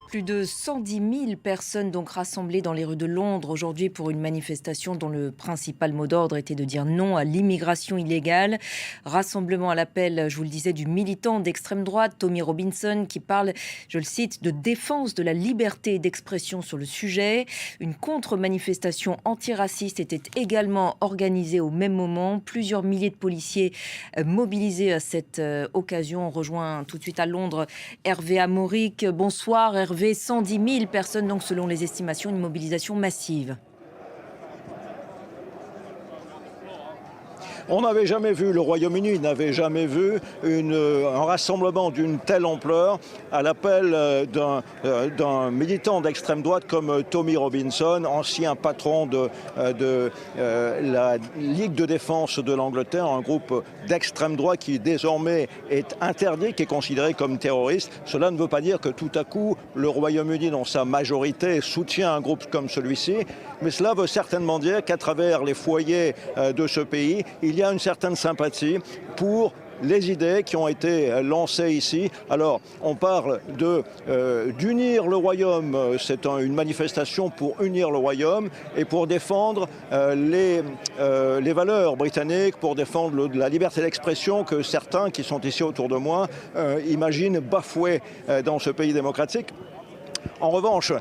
Plus de 110 000 personnes donc rassemblées dans les rues de Londres aujourd'hui pour une manifestation dont le principal mot d'ordre était de dire non à l'immigration illégale. Rassemblement à l'appel, je vous le disais, du militant d'extrême droite Tommy Robinson qui parle, je le cite, de défense de la liberté d'expression sur le sujet. Une contre-manifestation antiraciste était également organisée au même moment. Plusieurs milliers de policiers mobilisés à cette occasion. On rejoint tout de suite à Londres Hervé Amoric. Bonsoir Hervé. 110 000 personnes, donc selon les estimations, une mobilisation massive. On n'avait jamais vu, le Royaume-Uni n'avait jamais vu un rassemblement d'une telle ampleur à l'appel d'un militant d'extrême droite comme Tommy Robinson, ancien patron de la Ligue de défense de l'Angleterre, un groupe d'extrême droite qui désormais est interdit, qui est considéré comme terroriste. Cela ne veut pas dire que tout à coup le Royaume-Uni dans sa majorité soutient un groupe comme celui-ci, mais cela veut certainement dire qu'à travers les foyers de ce pays, il y a une certaine sympathie pour les idées qui ont été lancées ici. Alors, on parle d'unir le royaume, c'est une manifestation pour unir le royaume et pour défendre les valeurs britanniques, pour défendre la liberté d'expression que certains qui sont ici autour de moi imaginent bafouée dans ce pays démocratique. En revanche,